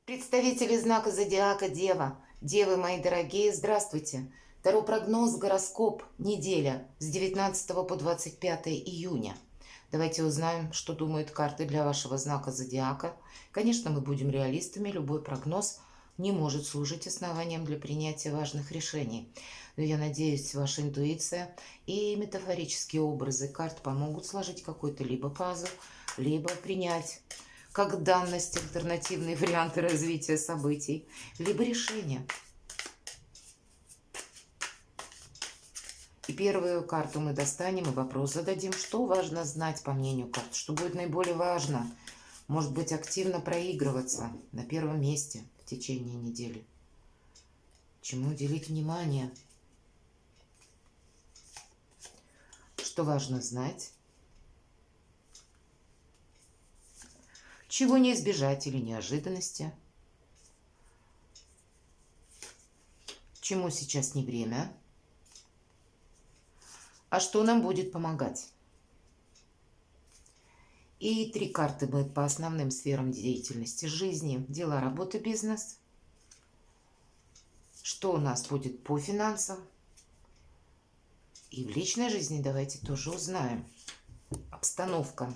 Представители знака зодиака Дева. Девы мои дорогие, здравствуйте. Таро прогноз, гороскоп, неделя с 19 по 25 июня. Давайте узнаем, что думают карты для вашего знака зодиака. Конечно, мы будем реалистами, любой прогноз не может служить основанием для принятия важных решений. Но я надеюсь, ваша интуиция и метафорические образы карт помогут сложить какой-то либо пазл, либо принять как данность альтернативные варианты развития событий, либо решения. И первую карту мы достанем и вопрос зададим, что важно знать по мнению карт, что будет наиболее важно, может быть, активно проигрываться на первом месте в течение недели. Чему уделить внимание? Что важно знать? Чего не избежать или неожиданности? Чему сейчас не время? А что нам будет помогать? И 3 карты будут по основным сферам деятельности жизни, дела, работа, бизнес. Что у нас будет по финансам? И в личной жизни давайте тоже узнаем. Обстановка.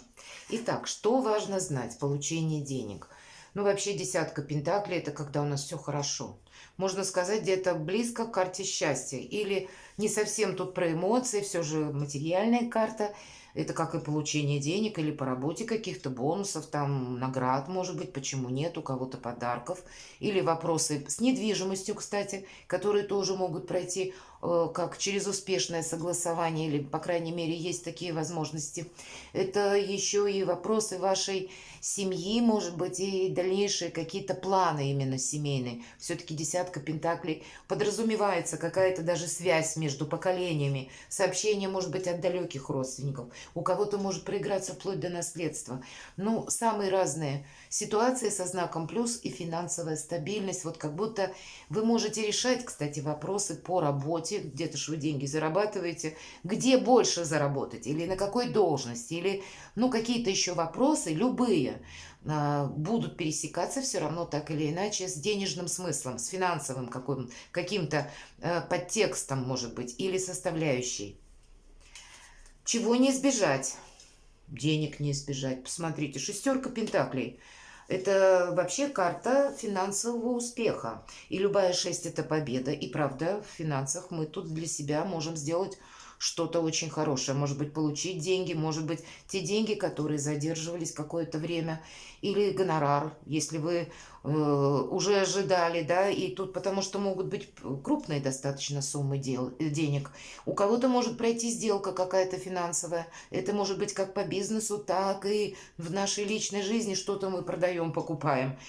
Итак, что важно знать? Получение денег. Ну, вообще, десятка пентаклей – это когда у нас все хорошо. Можно сказать, где-то близко к карте счастья. Или не совсем тут про эмоции, все же материальная карта. Это как и получение денег или по работе каких-то бонусов, там наград, может быть, почему нет, у кого-то подарков. Или вопросы с недвижимостью, кстати, которые тоже могут пройти как через успешное согласование, или, по крайней мере, есть такие возможности. Это еще и вопросы вашей семьи, может быть, и дальнейшие какие-то планы именно семейные. Все-таки десятка пентаклей подразумевается какая-то даже связь между поколениями, сообщение, может быть, от далеких родственников. У кого-то может проиграться вплоть до наследства. Ну, самые разные ситуации со знаком плюс и финансовая стабильность. Вот как будто вы можете решать, кстати, вопросы по работе, где-то ж вы деньги зарабатываете, где больше заработать, или на какой должности, или, ну, какие-то еще вопросы, любые, будут пересекаться все равно так или иначе с денежным смыслом, с финансовым каким-то подтекстом, может быть, или составляющей. Чего не избежать? Денег не избежать. Посмотрите, шестерка пентаклей. Это вообще карта финансового успеха. И любая шесть – это победа. И правда, в финансах мы тут для себя можем сделать что-то очень хорошее. Может быть, получить деньги, может быть, те деньги, которые задерживались какое-то время. Или гонорар, если вы уже ожидали, да, и тут потому что могут быть крупные достаточно суммы денег. У кого-то может пройти сделка какая-то финансовая. Это может быть как по бизнесу, так и в нашей личной жизни что-то мы продаем, покупаем.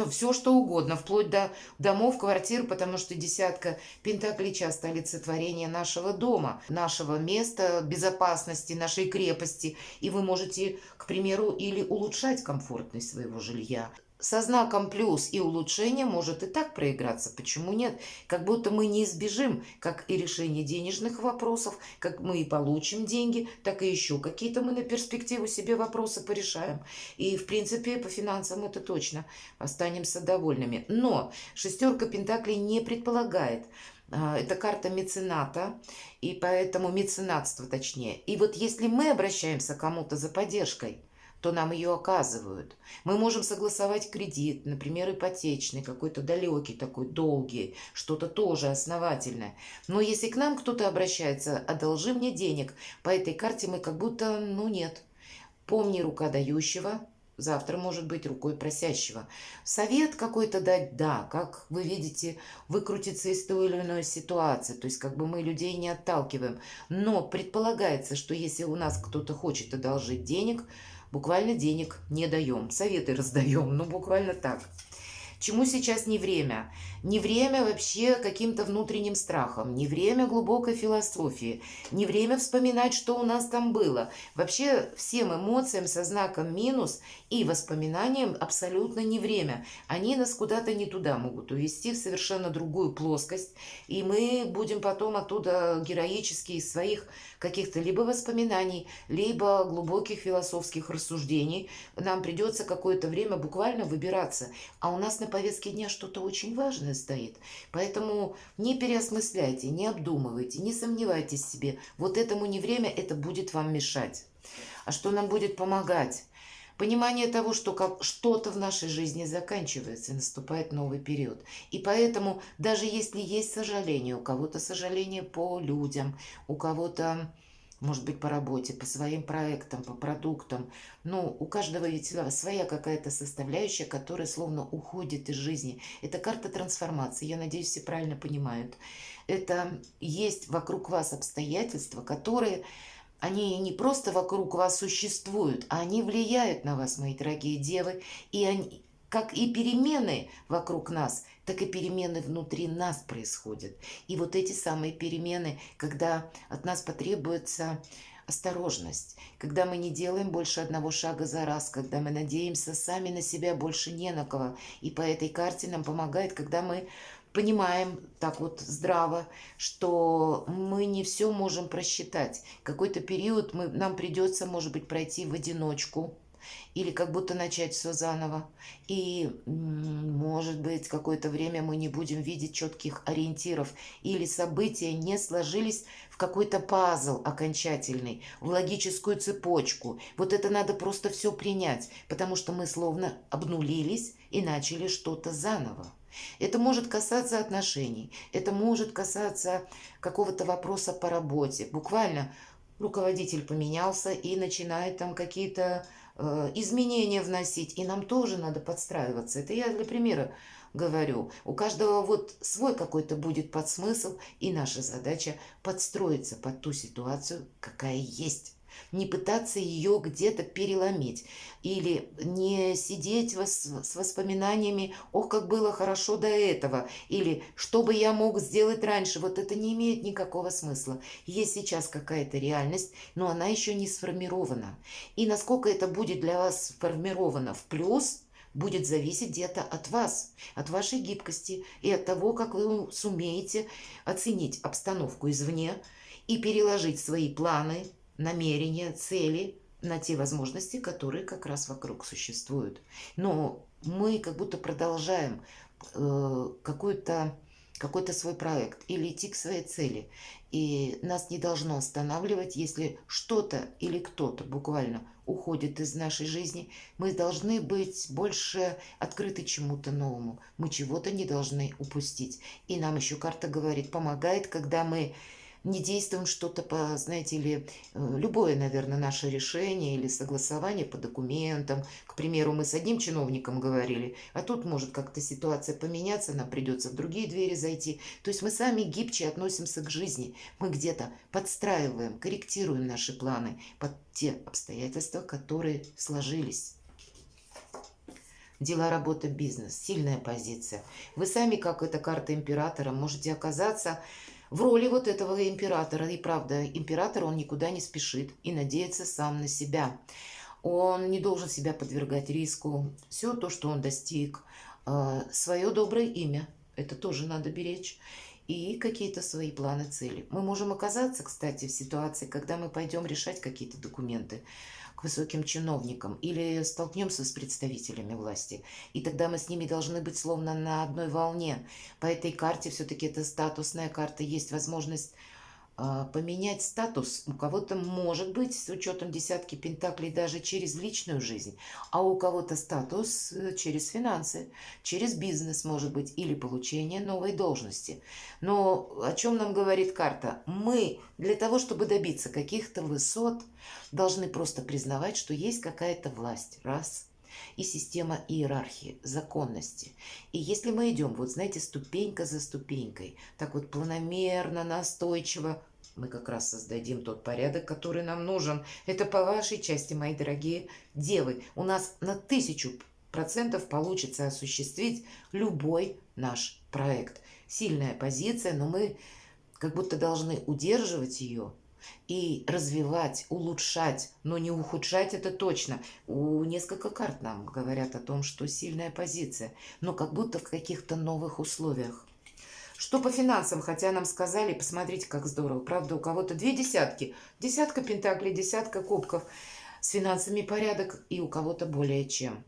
Все что угодно, вплоть до домов, квартир, потому что десятка пентаклей часто олицетворение нашего дома, нашего места безопасности, нашей крепости. И вы можете, к примеру, или улучшать комфортность своего жилья. Со знаком плюс и улучшение может и так проиграться. Почему нет? Как будто мы не избежим, как и решение денежных вопросов, как мы и получим деньги, так и еще какие-то мы на перспективу себе вопросы порешаем. И, в принципе, по финансам это точно останемся довольными. Но шестерка пентаклей не предполагает. Это карта мецената, и поэтому меценатство точнее. И вот если мы обращаемся к кому-то за поддержкой, то нам ее оказывают. Мы можем согласовать кредит, например, ипотечный, какой-то далекий такой, долгий, что-то тоже основательное. Но если к нам кто-то обращается, одолжи мне денег, по этой карте мы как будто, ну нет. Помни, рука дающего, завтра может быть рукой просящего. Совет какой-то дать, да, как вы видите, выкрутиться из той или иной ситуации. То есть как бы мы людей не отталкиваем. Но предполагается, что если у нас кто-то хочет одолжить денег, буквально денег не даем, советы раздаем, ну буквально так. Чему сейчас не время? Не время вообще каким-то внутренним страхом, не время глубокой философии, не время вспоминать, что у нас там было. Вообще всем эмоциям со знаком минус и воспоминаниям абсолютно не время. Они нас куда-то не туда могут увести, в совершенно другую плоскость, и мы будем потом оттуда героически из своих каких-то либо воспоминаний, либо глубоких философских рассуждений нам придется какое-то время буквально выбираться. А у нас на повестке дня что-то очень важное стоит. Поэтому не переосмысляйте, не обдумывайте, не сомневайтесь в себе. Вот этому не время, это будет вам мешать. А что нам будет помогать? Понимание того, что что-то в нашей жизни заканчивается, и наступает новый период. И поэтому, даже если есть сожаление, у кого-то сожаление по людям, у кого-то, может быть, по работе, по своим проектам, по продуктам, ну, у каждого ведь своя какая-то составляющая, которая словно уходит из жизни. Это карта трансформации, я надеюсь, все правильно понимают. Это есть вокруг вас обстоятельства, которые они не просто вокруг вас существуют, а они влияют на вас, мои дорогие девы. И они, как и перемены вокруг нас, так и перемены внутри нас происходят. И вот эти самые перемены, когда от нас потребуется осторожность, когда мы не делаем больше одного шага за раз, когда мы надеемся сами на себя, больше не на кого. И по этой карте нам помогает, когда мы понимаем так вот здраво, что мы не все можем просчитать. Какой-то период нам придется, может быть, пройти в одиночку или как будто начать все заново. И, может быть, какое-то время мы не будем видеть четких ориентиров или события не сложились в какой-то пазл окончательный, в логическую цепочку. Вот это надо просто все принять, потому что мы словно обнулились и начали что-то заново. Это может касаться отношений, это может касаться какого-то вопроса по работе. Буквально руководитель поменялся и начинает там какие-то изменения вносить, и нам тоже надо подстраиваться. Это я для примера говорю. У каждого вот свой какой-то будет подсмысл, и наша задача подстроиться под ту ситуацию, какая есть. Не пытаться ее где-то переломить. Или не сидеть с воспоминаниями, ох, как было хорошо до этого. Или что бы я мог сделать раньше. Вот это не имеет никакого смысла. Есть сейчас какая-то реальность, но она еще не сформирована. И насколько это будет для вас сформировано в плюс, будет зависеть где-то от вас, от вашей гибкости и от того, как вы сумеете оценить обстановку извне и переложить свои планы, намерения, цели на те возможности, которые как раз вокруг существуют. Но мы как будто продолжаем какой-то свой проект или идти к своей цели. И нас не должно останавливать, если что-то или кто-то буквально уходит из нашей жизни. Мы должны быть больше открыты чему-то новому. Мы чего-то не должны упустить. И нам еще карта говорит, помогает, когда мы не действуем что-то по, знаете ли, любое, наверное, наше решение или согласование по документам. К примеру, мы с одним чиновником говорили, а тут может как-то ситуация поменяться, нам придется в другие двери зайти. То есть мы сами гибче относимся к жизни. Мы где-то подстраиваем, корректируем наши планы под те обстоятельства, которые сложились. Дела, работа, бизнес. Сильная позиция. Вы сами, как эта карта императора, можете оказаться в роли вот этого императора. И правда, император, он никуда не спешит и надеется сам на себя. Он не должен себя подвергать риску. Все то, что он достиг, свое доброе имя, это тоже надо беречь. И какие-то свои планы, цели. Мы можем оказаться, кстати, в ситуации, когда мы пойдем решать какие-то документы к высоким чиновникам или столкнемся с представителями власти. И тогда мы с ними должны быть словно на одной волне. По этой карте, все-таки это статусная карта, есть возможность поменять статус. У кого-то может быть с учетом десятки пентаклей даже через личную жизнь, а у кого-то статус через финансы, через бизнес может быть или получение новой должности. Но о чем нам говорит карта? Мы для того, чтобы добиться каких-то высот, должны просто признавать, что есть какая-то власть. Раз. И система иерархии, законности. И если мы идем, вот знаете, ступенька за ступенькой, так вот планомерно, настойчиво, мы как раз создадим тот порядок, который нам нужен. Это по вашей части, мои дорогие девы. У нас на 1000 100% получится осуществить любой наш проект. Сильная позиция, но мы как будто должны удерживать ее и развивать, улучшать, но не ухудшать, это точно. Несколько карт нам говорят о том, что сильная позиция, но как будто в каких-то новых условиях. Что по финансам, хотя нам сказали, посмотрите, как здорово. Правда, у кого-то 2 десятки. Десятка пентаклей, десятка кубков. С финансами порядок, и у кого-то более чем.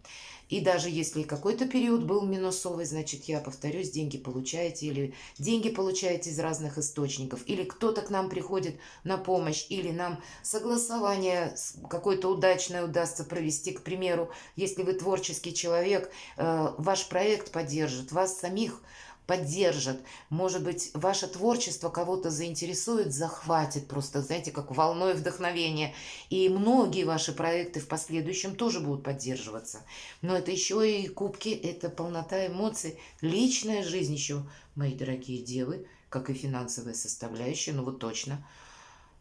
И даже если какой-то период был минусовый, значит, я повторюсь, деньги получаете, или деньги получаете из разных источников, или кто-то к нам приходит на помощь, или нам согласование какое-то удачное удастся провести, к примеру, если вы творческий человек, ваш проект поддержит, вас самих поддержат. Может быть, ваше творчество кого-то заинтересует, захватит просто, знаете, как волной вдохновения. И многие ваши проекты в последующем тоже будут поддерживаться. Но это еще и кубки, это полнота эмоций, личная жизнь еще, мои дорогие девы, как и финансовая составляющая, ну вот точно.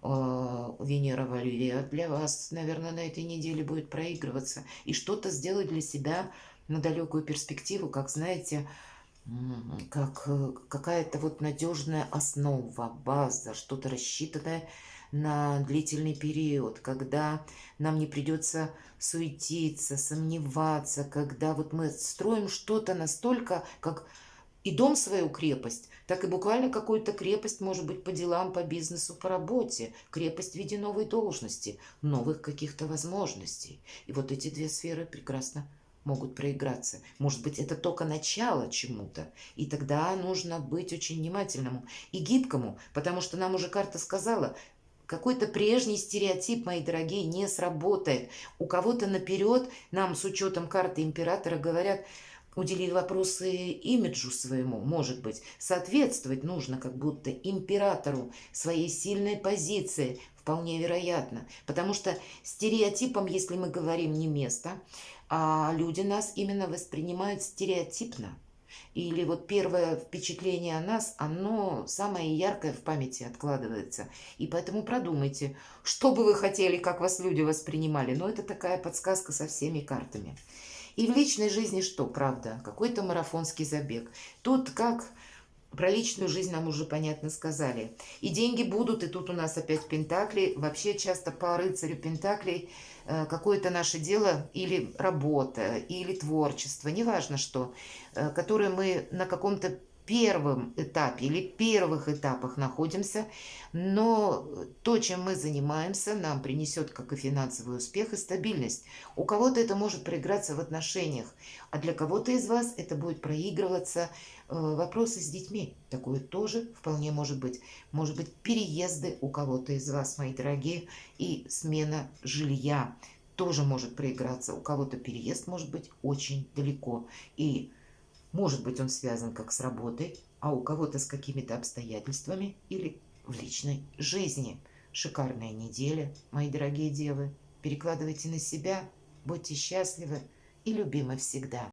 Венера во Льве для вас, наверное, на этой неделе будет проигрываться. И что-то сделать для себя на далекую перспективу, как, знаете, как какая-то вот надежная основа, база, что-то рассчитанное на длительный период, когда нам не придется суетиться, сомневаться, когда вот мы строим что-то настолько, как и дом свою крепость, так и буквально какую-то крепость, может быть, по делам, по бизнесу, по работе, крепость в виде новой должности, новых каких-то возможностей. И вот эти две сферы прекрасно могут проиграться. Может быть, это только начало чему-то. И тогда нужно быть очень внимательному и гибкому, потому что нам уже карта сказала, какой-то прежний стереотип, мои дорогие, не сработает. У кого-то наперед, нам с учетом карты императора говорят, удели вопросы имиджу своему, может быть. Соответствовать нужно как будто императору, своей сильной позиции, вполне вероятно. Потому что стереотипом, если мы говорим, не место, а люди нас именно воспринимают стереотипно. Или вот первое впечатление о нас, оно самое яркое в памяти откладывается. И поэтому продумайте, что бы вы хотели, как вас люди воспринимали. Но это такая подсказка со всеми картами. И в личной жизни что, правда? Какой-то марафонский забег. Тут как... Про личную жизнь нам уже понятно сказали. И деньги будут, и тут у нас опять пентакли. Вообще часто по рыцарю пентаклей какое-то наше дело или работа, или творчество, неважно что, которое мы на каком-то первом этапе или первых этапах находимся, но то, чем мы занимаемся, нам принесет как и финансовый успех, и стабильность. У кого-то это может проиграться в отношениях, а для кого-то из вас это будет проигрываться вопросы с детьми. Такое тоже вполне может быть. Может быть, переезды у кого-то из вас, мои дорогие, и смена жилья тоже может проиграться. У кого-то переезд может быть очень далеко. И может быть он связан как с работой, а у кого-то с какими-то обстоятельствами или в личной жизни. Шикарная неделя, мои дорогие девы. Перекладывайте на себя, будьте счастливы и любимы всегда.